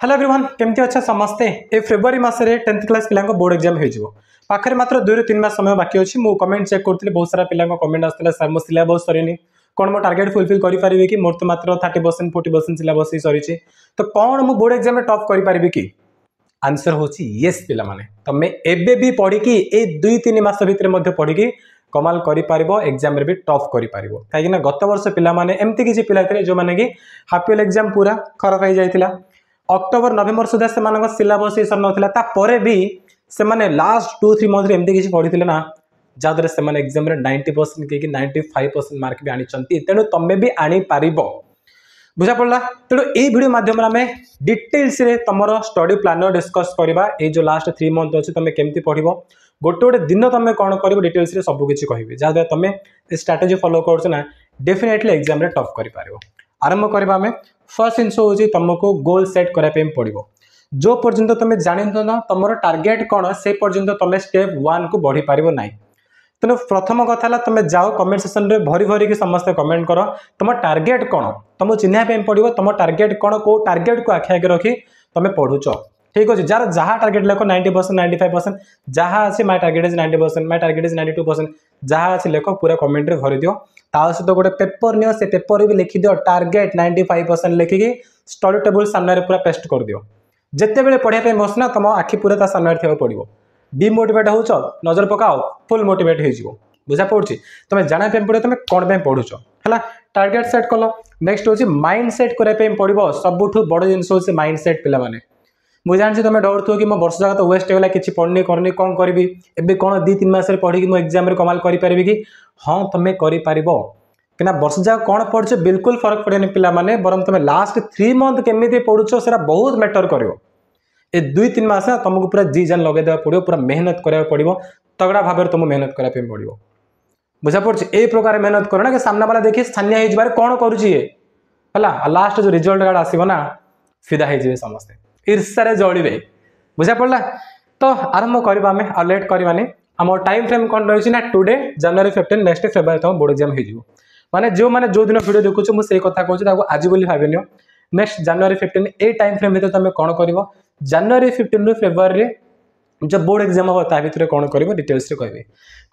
Hello everyone केमती अच्छा समस्ते ए फेब्रुआरी मासरे 10th क्लास पिला बोर्ड एग्जाम हो पाखे मात्र 2 ରୁ 3 मास समय बाकी अच्छी मु कमेंट चेक करती बहुत सारा पिला कमेंट आसाला सर मो सिलेबस सरीनी कौन मो टार्गेट फुलफिल करें कि मोर तो मात्र 30% 40% सिलेबस ही सरी तो कौन मु बोर्ड एग्जाम टॉप करें कि आंसर हूँ येस पिला माने तमे एबे भी पढ़ी ए 2-3 मास भितर पढ़ी कमाल कर एग्जाम भी टॉप कर कहीं गत वर्ष पिला एमती किसी पिला जो मैंने कि हाफ इयर एग्जाम पूरा खराब हो जाता अक्टोबर नवेम्बर सुधा से सिलेबस ही सर नापर भी से लास्ट 2-3 मंथ एमती किसी पढ़ी ना जहाद्वारा से एग्जाम 90% कि 95% मार्क भी आनी तेणु तुम्हें भी आनीपर बुझा पड़ा तेणु यही वीडियो माध्यम आम डिटेल्स रे तुम स्टडी प्लानर डिस्कस करवा ये जो लास्ट 3 मंथ अच्छे तुम केमती पढ़ गोटे गोटे दिन तुम कौन कर डिटेल्स रे सब किसी कह जहाद्वारा तुम स्ट्राटेजी फॉलो करना डेफिनेटली एग्जाम रे टॉप कर आरंभ करवा आम फर्स्ट जिन हूँ तुमको गोल सेट करने पड़ो जो पर्यंत तुम जान ना तुम टार्गेट कौन से पर्यंत तुम स्टेप 1 को बढ़ी पार ना तेणु प्रथम कथा तुम जाओ कमेंट सेक्शन में भरी भरी की समस्त कमेंट कर तुम टार्गेट कौन तुम चिन्ह पड़ो तुम टार्गेट कौन को टार्गेट को आखि आगे रखी तुम पढ़ुच ठीक अच्छे जार जहाँ टार्गेट लेख 90% 95% जहाँ अच्छे my target is 90% my target is 92% जहाँ अच्छे लेख पूरा कमेंट रे भरी दियो सहित गोटे पेपर नियो से पेपर भी लिखि दियो टार्गेट 95% लिखिकी स्टडी टेबल सामने पूरा पेस्ट कर दियो जिते बेले पढ़ाई बसना तुम आखि पूरा सामने थी पड़ो डिमोटिवेट हो नजर पकाओ फुल मोटिवेट हो बुझा पड़ी तुम जाना पड़ो तुम कौन पढ़ुच है टार्गेट सेट कल नेक्स्ट हूँ माइंड सेट करने पड़ो सबुठ बड़ जिन हूँ माइंड सेट पे मुझे जानसी तुम डर थो कि मो वर्ष जाक तो वेस्ट होगा कि पढ़नी करनी कौन करी एवं कौन 2-3 मास पढ़ी मो एग्जाम कमाल करें कि हाँ तुम्हें कर वर्ष जाक कौन पढ़ बिल्कुल फरक पड़े पिला माने बरम तुम लास्ट 3 मंथ केमी पढ़ुच से बहुत मैटर कर 2-3 मास तुमको पूरा जी जान लगे देवा पड़ो पूरा मेहनत करा पड़ो तगड़ा भाव तुम मेहनत कराया पड़ो बुझा पड़ी ए प्रकार मेहनत करना कि सामना वाला देखिए स्थानीय हो कौन करुच्छे लास्ट जो रिजल्ट कार्ड आसो ना फिदा हो समस्ते ईर्ष्या जलिए बुझा पड़ा तो आरंभ करवा आम आ लेट करवानी आम टाइम फ्रेम कौन रही ना टुडे January 15 नेक्स्ट फेब्रुआरी तुम बोर्ड एग्जाम हो माने जो मैंने जो दिन वीडियो देखुच मुझे कथा कहूँ आज बोली भाविन नेक्स्ट January 15 ए टाइम फ्रेम भर तुम कौन कर January 15 रू फेब्रुआरी जो बोर्ड एग्जाम हम ता भर कौन कर डिटेल्स कह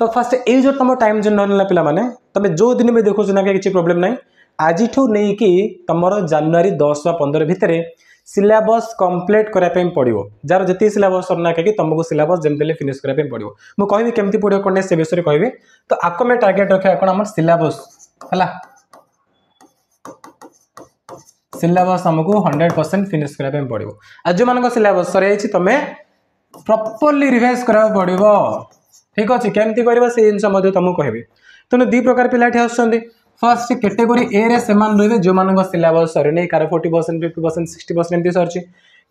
तो फास्ट ये जो तुम टाइम जो ना पिला माने तुम जो दिन भी देखुच ना किसी प्रोब्लेम ना आज नहीं कि तुम January 10 व 15 भितर सिलेबस कंप्लीट करने पड़ो जार जी सिलेबस सरना कि तुमको सिलेबस जमी फिनिश करने पड़ो मुझे कहि केमती पढ़ो कौन से विषय कहि तो आपको मैं टार्गेट रखा कौन आम सिलेबस है सिलेबस आमको 100% फिनिश करने पड़ो आज जो मान सिलेबस सर तुम्हें प्रॉपर्ली रिवाइज करा पड़ो ठीक अच्छे केमती करवा से जिन तुमको कहि तेणु 2 प्रकार पिला आसुँच फर्स्ट कैटेगरी ए रे सेमान रहिबे जो मानक सिलेबस सरी नहीं कार 40% 50% 60% एमती सरची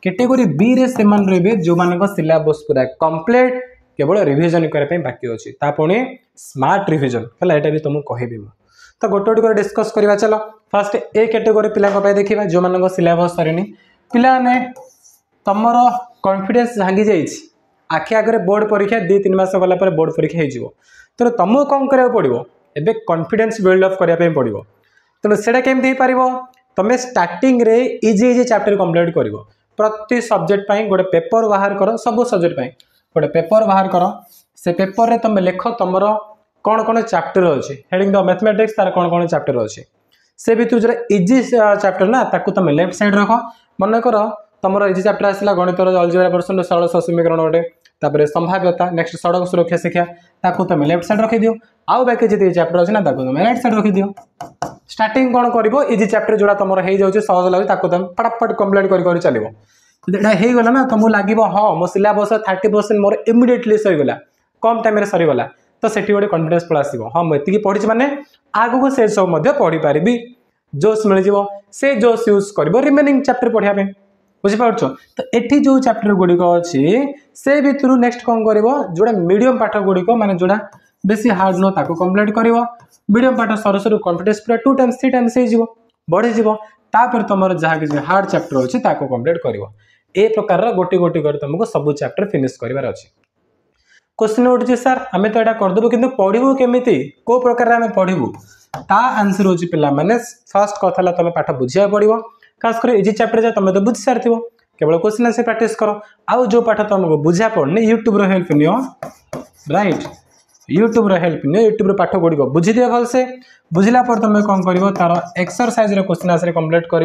कैटेगरी बी रे सेमान रहिबे जो मानक सिलेबस पूरा कंप्लीट केवल रिवीजन करने बाकी अच्छी तापुणी स्मार्ट रिवीजन है एटा भी तुमको कहबी तो गोटे गोटे डिस्कस करवा चलो फर्स्ट ए कैटेगरी पिला देखा जो मानक सिलेबस सरी पिला ने तुम कॉन्फिडेंस भांगी जाइए आखि आगे बोर्ड परीक्षा 2-3 मास गला बोर्ड परीक्षा हो तेणु तुमको कौन करा पड़ो एबे कॉन्फिडेंस बिल्ड अप करने पड़ो तेणु से केमती हो पार तुम स्टार्टिंग रे इजी इजी चैप्टर कंप्लीट कर प्रति सब्जेक्ट गोटे पेपर बाहर कर सब सब्जेक्ट गोटे पेपर बाहर कर से पेपर रे तुम लिख तुम कौन कौन चैप्टर अच्छे हेडिंग द मैथमेटिक्स तार कौन कौन चैप्टर अच्छे से भी जो इजी चैप्टर ना ताकू तुम लेफ्ट साइड रख मन कर तुम इजी चैप्टर आसला गणित अलजेब्रा पर्सन सरल समीकरण गोटे तापर संभाव्यता नेक्स्ट सड़क सुरक्षा शिक्षा ताकू तुम लेफ्ट साइड रखी दियो आउ बाकी जी चैप्टर अच्छे ना तुम राइट साइड रखी दियो स्टार्टिंग कौन कर इजी चैप्टर जोड़ा तुम हो जाए सहज लगे तुम फटाफट कंप्लीट कर चलो हो गला ना तुमको लगे हाँ मो सिलेबस 30% मोर इमिडिएटली सरीगला कम टाइम सरीगला तो से गोटे कॉन्फिडेंस पड़ा आसो हाँ मुझे पढ़ी मैंने आगू को से सब पढ़ी पारि जोश मिल से जोश यूज कर रिमेनिंग चैप्टर पढ़ाई बुझीपार तो ये जो चैप्टर गुड़िक अच्छी से भितर नेक्स्ट कौन कर जोड़ा मीडियम पाठ गुड़िक माने जोड़ा बेसी हार्ड नुह ताको कंप्लीट कर मीडियम पाठ सर सर कॉन्फिडेंस पूरा 2 टाइम्स 3 टाइम्स हो बढ़ीज तापर तुम जहाँ किसी हार्ड चैप्टर अच्छी ताको कंप्लीट कर ए प्रकार गोटी गोटी कर तुमको सब चैप्टर फिनिश करार अच्छी क्वेश्चन उठी सर आम तो यहाँ करदेबू कि पढ़ू केमी को प्रकार आम पढ़ू ता आंसर हूँ पे फर्स्ट कथा तुम पाठ बुझा पड़ो खास कर इजी चैप्टर तुम तो बुझी सारी केवल क्वेश्चन आंसर प्रैक्टिस कर आउ जो पाठ तुमको बुझा पड़नी YouTube help neo right YouTube help neo YouTube पाठ गुड़िक बुझी दियो भलसे बुझला पर तुम कौन कर तार एक्सरसाइज क्वेश्चन आंसर कंप्लीट कर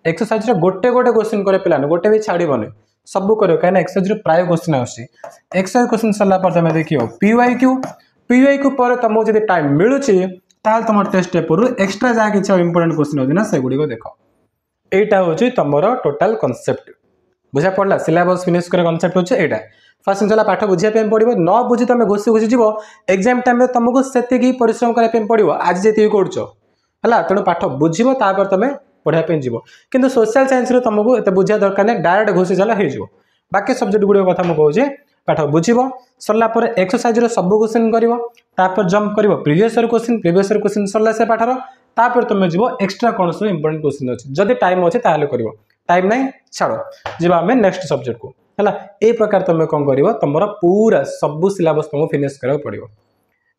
एक्सरसाइज गोटे गोटे क्वेश्चन करे पिला गोटे भी छाड़बनी सब कर कहीं एक्सरसाइज प्राय क्वेश्चन एक्सरसाइज क्वेश्चन सरला पर तुम देखियो पीवाईक्यू पर तुमको जब टाइम मिलूँ तुम टेस्ट पेपर एक्सट्रा जहाँ कि इंपोर्टेंट क्वेश्चन होना से गुड़िक देख यहाँ हूँ तुम टोटाल कनसेप्ट बुझा पड़ा सिलेबस फिनिश कर कनसेप्ट होचे एटा फर्स्ट जिन पाठ बुझापी पड़ो न बुझी तुम घुसी घुसी जीव एग्जाम टाइम तुमको से परिश्रम कराया पड़ो आज जी कर तेणु पाठ बुझे तुम पढ़ाई जीव कि सोशल साइंस तुमको एत बुझा दरकार नहीं डायरेक्ट घुसी चल हो बाकी सब्जेक्ट गुड़ कथा मुझे पाठ बुझे सरला एक्सरसाइज सब क्वेश्चन कर जंप कर प्रीवियस क्वेश्चन सरला से पाठर तापर तुम जीव एक्सट्रा कौन सब इंपोर्टेंट क्वेश्चन अच्छे जदि टाइम अच्छे कर टाइम नहीं छाड़ जी आम नेक्स्ट सब्जेक्ट को है ये प्रकार तुम कौन कर तुम पूरा सब सिलेबस तुमको फिनिश करा पड़ो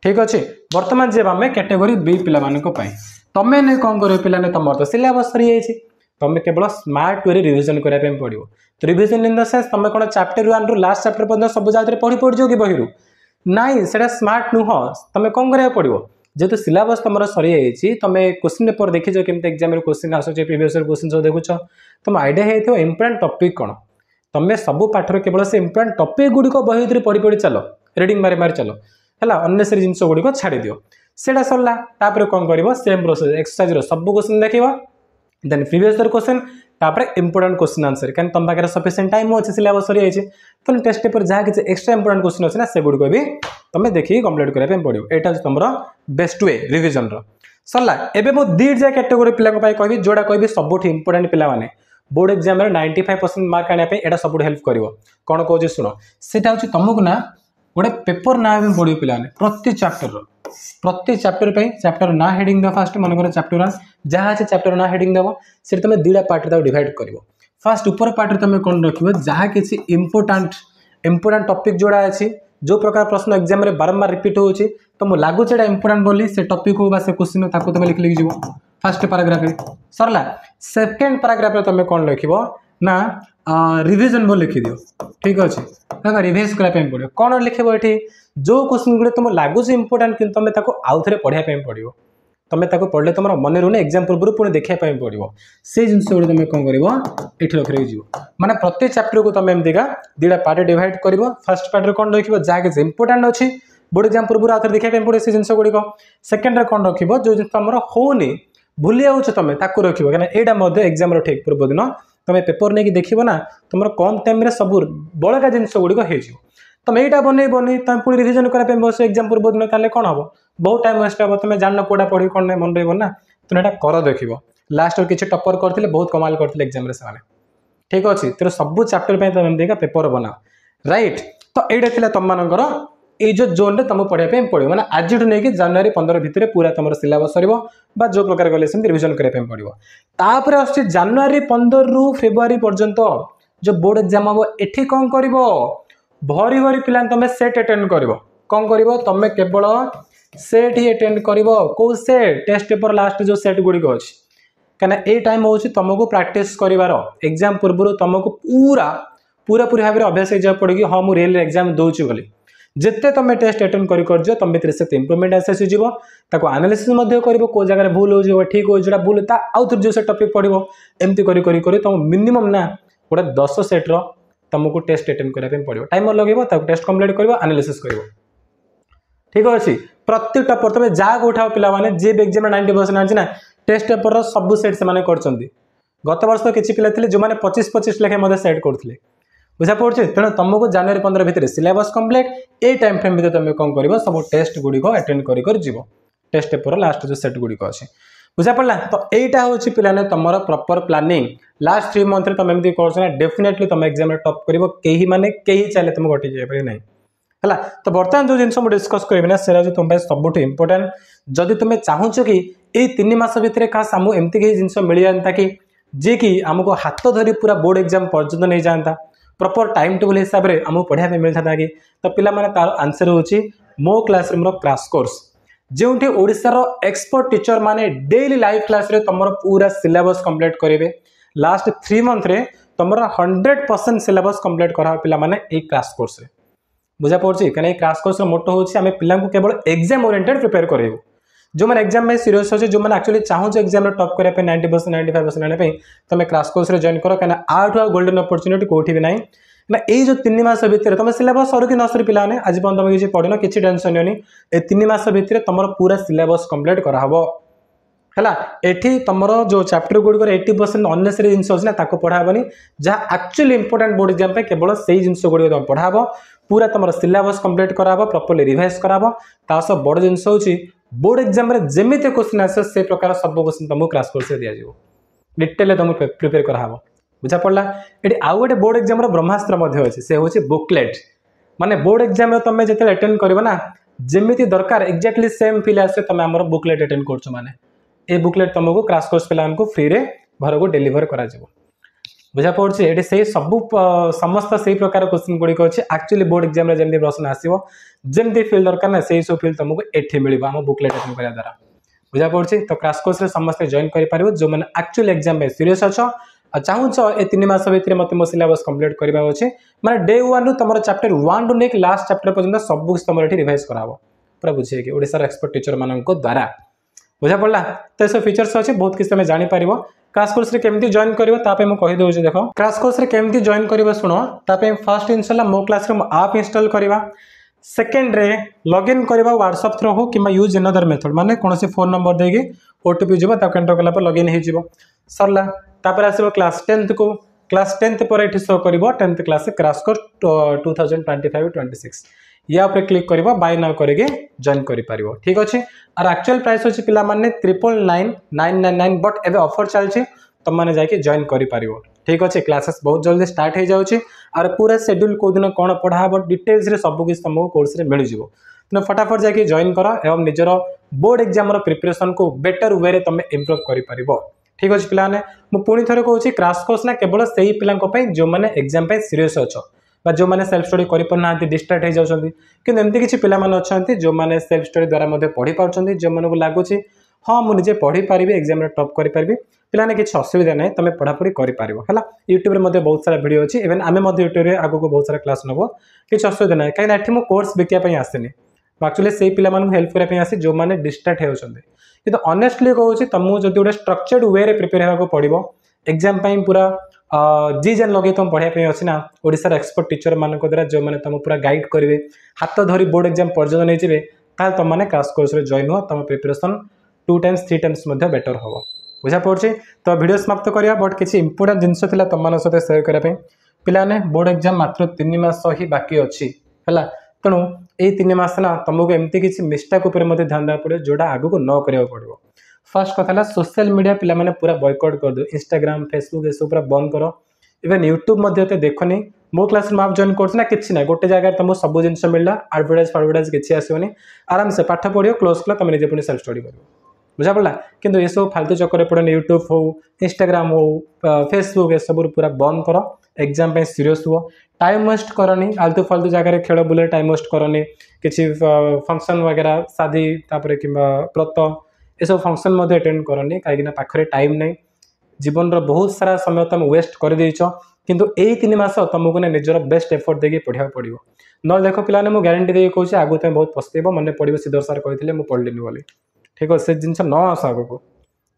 ठीक अच्छे बर्तमान जी आम कैटेगोरी बी पाई तुम्हें नहीं कौन कर पिला तुम तो सिलेबस सरी जाइए तुम केवल स्मार्ट वे रिविजन कराया पड़ो तो रिविजन इन द सेंस तुम कौन चैप्टर 1 रु लास्ट चैप्टर पर्यटन सब जगह पढ़ी पड़ कि बही नाई से स्मार्ट नुह तुम कौन कराया पड़ो जेहेतु सिलेबस तुम सरी जाइए तुम क्वेश्चन पेपर देखीच केमती एग्जाम क्वेश्चन आसूचे प्रीवियस क्वेश्चन सब देखुच तुम आइडिया हो इंपोर्टेंट टॉपिक कौन तुम सब पाठर केवल से इंपोर्टेंट टॉपिक गुड़िक बही भीतर पढ़ी पढ़ी चलो रीडिंग मारी मारी चलो है अनेसरी जिन गुड़िक छाड़ी दियो सेटा सरला तापर कौन कर सेम प्रोसेस एक्सरसाइज सब क्वेश्चन देखिए देन प्रीवियस क्वेश्चन तापर इंपोर्टेंट क्वेश्चन आंसर कहीं तुम पाखे सफिशिएंट टाइम अच्छे सिलेबस सरी जाइए तो टेस्ट पेपर जहाँ किसी एक्सट्रा इंपोर्टेंट क्वेश्चन अच्छे ना से गुड़िक भी तुम देखिए कंप्लीट कराया पड़ो यहाँ तुम बेस्ट वे रिविजन सरला एवं मुझे दीटा कैटेगोरी पिला कह जोड़ा कह सब इंपोर्टेंट पिला माने बोर्ड एग्जाम 95% मार्क आने यहाँ सब हेल्प कर कौन कौन शुण से तुमको ना गोटे पेपर ना पड़ो पाने प्रति चैप्टर चैप्टर ना हेडिंग दे फास्ट मन चैप्टर 1 जहाँ अच्छे चैप्टर ना हेडिंग देव से तुम दुटा पार्ट डिवाइड कर फास्ट ऊपर पार्ट तुम कौन रख जहाँ किसी इंपोर्टेंट टॉपिक जोड़ा अच्छी जो प्रकार प्रश्न एग्जाम रे बारंबार रिपीट होची तो मु लागू छेडा इंपोर्टेंट बोली से टॉपिक हो बा से क्वेश्चन ताको तुम लिख जीवो फर्स्ट पैराग्राफ रे सरला सेकंड पैराग्राफ रे तुम कोन लिखिबो ना रिवीजन बोल लिखि दियो ठीक अछि ताका रिवाइज करा पे पड़ो कोन लिखिबो एठी जो क्वेश्चन गुडे तुम लागू से इंपोर्टेंट कि तुम ताको आउ थरे पढिया पे पड़ियो तुम ताको पढ़ले तुम मन रुने एग्जाम पूर्व पुणी देखा पड़ो से जिनस गुड तुम कौन कर ये रखी जीव माने प्रति चैप्टर को तुम एमतीका दुटा पार्ट डिवाइड कर फर्स्ट पार्ट कौन रख जहाँ किसी इंपोर्टेंट अच्छी बोर्ड एग्जाम पूर्व आउ देखा पड़ो से जिनस गुड़िक सेकेंड कौन रख जो जिन तुम होनी भूली जाऊँ तुम ताक रख यहाँ एग्जाम ठीक पूर्व दिन तुम पेपर नहीं देखो ना तुम कम टाइम सब बड़का जिनस गुड़िक हो तुम यहाँ बनईबनी तुम पुणी रिविजन कराया बस एग्जाम पूर्व दिन ताले कौन हम बहुत टाइम वेस्ट हे तुम जान कोटा पढ़ी कौन नहीं मन रहा तुम यहाँ कर देख लास्ट किसी टपर करते बहुत कमाल करते एग्जाम से ठीक अच्छे तेरे सब चैप्टर तुम देखा पेपर बनाओ राइट तो यहाँ तुम मानकर ये जो जोन तुमको पढ़ाई पड़ो मैंने आज नहीं जनवरी 15 भितर पूरा तुम सिलेबस सर जो प्रकार गले रिविजन कराया पड़ो तापर आस जनवरी 15 रु फेब्रुआरी पर्यंत जो बोर्ड एग्जाम हम ये कौन कर भरी भरी पिला तुम सेट अटेंड कर कौन कर तुम केवल सेट ही अटेंड कर कौ सेट टेस्ट पेपर लास्ट जो सेट गुड़िक अच्छी कहीं ये टाइम हूँ तुमको प्रैक्टिस कर एग्जाम पूर्व तुमको पूरा पूरा पूरी भाव में अभ्यास हो पड़े कि हाँ मुझे रियल एग्जाम दूसरी बोली जिते तुम टेस्ट अटेंड कर तुम भर से इम्प्रूवमेंट आसीज आनालिसिस कर कौ जगह भूल हो ठीक हो जो भूल आउ थे जो से टॉपिक पढ़ो एमती कर तुम मिनिमम ना गोटे 10 सेट्र तुमको टेस्ट अटेंड कराया पड़ो टाइमर लगे टेस्ट कंप्लीट कर आनालिसिस कर ठीक अच्छे प्रति टॉपर तुम जहाँ उठाओ पाने जी एग्जाम 90% आना ना टेस्ट पेपर सब सेट से कर गत वर्ष किसी पिला जो मैंने 25-25 लेखे सेट करते बुझा पड़े तेणु तुमको जनवरी 15 भितर सिलेबस कंप्लीट ए टाइम फ्रेम भितर तुम कौन कर सब टेस्ट गुड़िक अटेंड कर जीव टेस्ट पेपर लास्ट जो सेट गुड़िक अच्छे बुझा पड़ा तो यहाँ हूँ पाने तुम प्रॉपर प्लानिंग लास्ट 3 मंथ तुम एमती कर डेफिनेटली तुम एग्जाम टॉप कर कहीं माने कहीं चाहे तुम घटी जाए नहीं है तो बर्तमान जो जिन मुझे डिस्कस करी ना से तुम सब इंपोर्टेंट जदि तुम चाहूच कि ये 3 मास भितर खास आमको एमती कहीं जिन मिल जाता कि जी कि आमको हाथ धरी पूरा बोर्ड एग्जाम पर्यंत नहीं जाता प्रॉपर टाइम टेबल हिसाब से आमको पढ़ाई मिलता था कि तो पिला माने तार आंसर होची मो क्लासरूम क्रैश कोर्स जो ओडिशार एक्सपर्ट टीचर माने डेली लाइव क्लास रे तुम पूरा सिलेबस कंप्लीट करेंगे लास्ट 3 मंथ रे तुम 100% सिलेबस कंप्लीट करा पिला माने ए क्रैश कोर्स रे बुझा पड़छि कने क्रैश कोर्स रो मोटो होछि हमें पिला को केवल एग्जाम ओरिएंटेड प्रिपेयर करेबो जो मैंने एग्जाम में सीरियस अच्छे जो मैंने एक्चुअली चाहूँ एग्जाम में टॉप करने 90% 95% आने तुम क्रैश कोर्स रे जॉइन करो कहीं आठ गोल्डन अपॉर्चुनिटी कोठी भी नहीं ना ये जो 3 मास भितर तुम सिलेबस सरू कि न सरी पिलाने आज तुम किसी पढ़न किसी टेंशन नहीं ए 3 मास भितर तुम पूरा सिलेबस कंप्लीट कराहबो है एठी तुम जो चैप्टर गुड़ 80% अननेसेसरी जिन अच्छे ना पढ़ाबनी जहाँ एक्चुअली इंपोर्टेंट बोर्ड एग्जाम केवल से जिन गुड़ तुम पढ़ाब पूरा तुम सिलेबस कंप्लीट कराब प्रॉपर्ली रिवाइज कराब तास बड़ जिन हूँ बोर्ड एग्जाम रे जेमिति क्वेश्चन आसे से प्रकार सब क्वेश्चन तुमको क्रैश कोर्स रे दिया जिवो डिटेल तुमको प्रिपेयर कराहबो बुझा पड़ला एटी आउ गोटे बोर्ड एग्जाम रो ब्रह्मास्त्र मध्ये अछि से होछि बुकलेट माने बोर्ड एग्जाम रे तुम जेते अटेंड करबो ना जेमिति दरकार एक्जेक्टली सेम फील आसे तुम हमर बुकलेट अटेंड करछो माने ए बुकलेट तुमको क्रैश कोर्स पिलान को फ्री रे घर को डिलीवर करा जिवो बुझा पड़छि एटी से सब समस्त से प्रकार क्वेश्चन गुडी को अछि एक्चुअली बोर्ड एग्जाम रे जेमिति प्रश्न आसीबो जेमिति फील दरकार ना से सब फील तुमको एठी मिलिबो हम बुकलेट अटेंड करा द्वारा बुझा पड़छि तो क्रैश कोर्स रे समस्त जॉइन करि पारिबो जो माने एक्चुअली एग्जाम में सीरियस अछो चाहूँ ए 3 मास भितर मत मो सिलेबस कंप्लीट करबा अछि माने डे 1 रु तमरो चैप्टर 1 टू नेक लास्ट चैप्टर पर्यंत सब कुछ तमरो एठी रिवाइज कराबो पूरा बुझिए कि ओडिसा एक्सपर्ट टीचर मानन को द्वारा बुझा पड़ला तो सब फीचर्स अच्छे बहुत किसी तुम जानी पारिबो क्रैश कोर्स रे केमती जॉइन करिवो तापे मु कहि दोउ देखो क्रैश कोर्स रे केमती जॉइन करिवो सुनो तापे फर्स्ट इंस्टॉल मो क्लासरूम ऐप इंस्टॉल करबा सेकंड रे लॉगिन करबा व्हाट्सएप थ्रू हो किमा यूज अनदर मेथड माने कोनोसी फोन नंबर देगी ओटीपी जबो ता एंटर करला पर लॉगिन हे जिवो सरला तापर आसीबो क्लास 10th को क्लास 10th पर एठी शो करबो 10th क्लास से क्रैश कोर्स 2025-26 या पे क्लिक करबो बाय नाउ करके जॉइन करि पारिबो ठीक अछि और एक्चुअल प्राइस अछि पिला माने 999 बट एबे ऑफर चलछि तुम माने जाके जॉइन करि पारिबो ठीक अछि क्लासेस बहुत जल्दी स्टार्ट हो जाउछि और पूरा शेड्यूल को दिन कोन पढाबो डिटेल्स रे सब किछ तुमको कोर्स रे मिल जिवो तो फटाफट जाके जॉइन करो एवं निजरो बोर्ड एग्जाम रो प्रिपरेशन को बेटर वे रे तुम इंप्रूव करि पारिबो ठीक अछि पिला ने मु पुनी थरे कहूछि क्रैश कोर्स ना केवल सेही पिला को पई जो माने एग्जाम पे सीरियस अछो बा जो माने सेल्फ स्टडी करि पनांती डिस्ट्रैक्ट हो जाउछंती कि एमती किछि पिला माने अछंती जो माने सेल्फ स्टडी द्वारा मध्ये पढी पाउछंती जो माने को लागुछि हां मु निजे पढी पारिबे एग्जाम रे टॉप करि पारिबे पिला ने किछि असुविधा नै तमे पढा पढी करि पारिबो हला YouTube रे मध्ये बहुत सारा वीडियो अछि इवन आमे मध्ये YouTube रे आगो को बहुत सारा क्लास नबो किछि असुविधा नै काई एठी मु कोर्स बिकिया पई आसेनी एक्चुअली सेही पिला माने हेल्प करै पई आसी जो माने डिस्ट्रैक्ट होउछंती किंतु ऑनेस्टली कहूछि तमु जदि गोटे स्ट्रक्चर्ड वे रे प्रिपेयर हेबा को पड़िबो एग्जाम पई पूरा जी जेन लगे तुम पढ़ाई पे अच्छी ना ओडिसा एक्सपर्ट टीचर मान द्वारा जो मैंने तुम पूरा गाइड करेंगे हाथ धरी बोर्ड एग्जाम पर्यटन नहीं जाए ताल तुम मैंने क्रैश कोर्स रे जॉइन हो तुम प्रिपरेशन 2 टाइम्स 3 टाइम्स बेटर हम बुझा पड़े तो वीडियो समाप्त करिया बट किसी इंपोर्टेंट जिनस थिला तुम मान सहित शेयर करने पिलाने बोर्ड एग्जाम मात्र 3 मास ही बाकी अच्छी है तेणु ये 3 मास ना तुमको एमती किसी मिस्टेक उपर ध्यान देवा पड़े जोटा आगू न करा पड़ो फर्स्ट कथा सोशल मीडिया पिला माने पूरा बॉयकॉट कर दो इंस्टाग्राम फेसबुक ये सब पूरा बंद करो इवन यूट्यूब मध्य देखनी मो क्लास में आप जॉइन करना किसी ना गोटे जगह तुमको सब जिन मिलला एडवर्टाइज किसी आसोनी आराम से पाठ पढ़ो क्लोज कल तुम निजे पुणी सेल्फ स्टडी कर बुझा पड़ा किंतु ये सब फालतू चक्कर पड़े यूट्यूब हो इंस्टाग्राम हो फेसबुक ये सब पूरा बंद कर एग्जाम पे सीरियस हुआ टाइम वेस्ट करनी आलतू फालतू जगह खेल बुले टाइम वेस्ट करनी किसी फंक्शन वगैरह शादी तापर कि व्रत ये सब फंक्शन अटेंड करनी कहीं पाखे टाइम नहीं जीवन रो बहुत सारा समय तुम वेस्ट कर देछ किंतु एई 3 मास तुमको ने निजर बेस्ट एफर्ट देके पढ़ा पड़ो न देखो पिलाने मु गारंटी दे कहूँ आगु तुम बहुत पछतेब मन पड़ो सिद्धर सार कहते मुझे पढ़लिनी बोली ठीक है से जिनस न आस आगक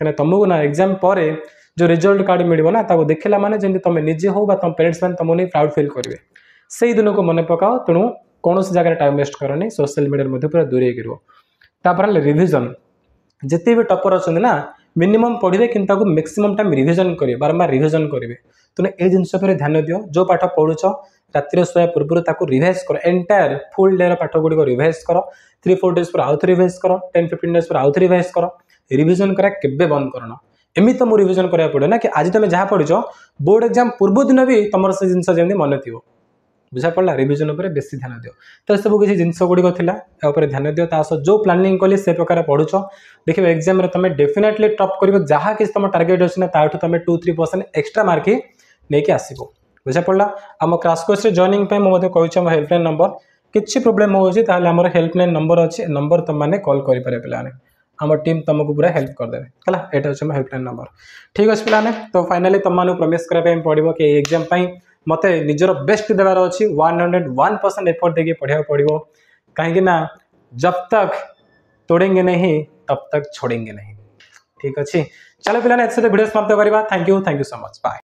कहीं तुमको ना एग्जाम पर जो रिजल्ट कार्ड मिलो ना देखला माने जमी तुम निजे हो तुम पेरेंट्स मैंने तुमको नहीं प्राउड फिल करेंगे से दिन को मन पकाओ तेणु कौन जगह टाइम वेस्ट करनी सोशल मीडिया पूरा दूरे गिर रिविजन जिते भी टपर अच्छा ना मिनिमम पढ़े कि मैक्सिमम टाइम रिविजन करेंगे बारंबार रिविजन करेंगे तेणु ये जिनस ध्यान दियो जो पाठ पढ़ुच रातिर शोया पूर्व रिवाइज कर एंटायर फुल डे पाठ गुड़िक रिवाइज कर 3-4 डेज पर आउ थे रिवाइज कर 10-15 डेज पर आउ थे रिवाइज कर रिविजन करा केबे बंद करना एमती तुम रिविजन करा पड़े ना कि आज तुम जहाँ पढ़ुच बोर्ड एग्जाम पूर्व दिन भी तुम से जिन जमी मन थी बुझा पड़ा रिविजन उपर बेसी ध्यान दियो तो सब किसी जिनस गुड़िक था ध्यान दियो ता जो प्लानिंग कली से प्रकार पढ़ुच देखिए एग्जाम तुम डेफिनेटली टॉप कर जहाँ किसी तुम टार्गेट अच्छे ना ताठू तुम 2-3% एक्स्ट्रा मार्क ही नहीं आसो बुझा पड़ा आम क्रैश कोर्स जॉइनिंग कहूँ हेल्पलाइन नंबर किसी प्रोब्लेम होम हेल्पलाइन नंबर अच्छे नंबर तुम मैंने कॉल करें पे आम टीम तुमको पूरा हेल्प करदे है यहाँ हूँ हेल्पलाइन नंबर ठीक अच्छे पाने तो फाइनाली तुम प्रमिश कराया पड़ो कि एग्जाम मत निजर बेस्ट देवार अच्छी 101% एफर्ट देके पढ़ा पड़ो कहीं जब तक तोड़ेंगे नहीं तब तक छोड़ेंगे नहीं ठीक अच्छे चलो पिलाने वीडियो समाप्त करवा thank you so much bye.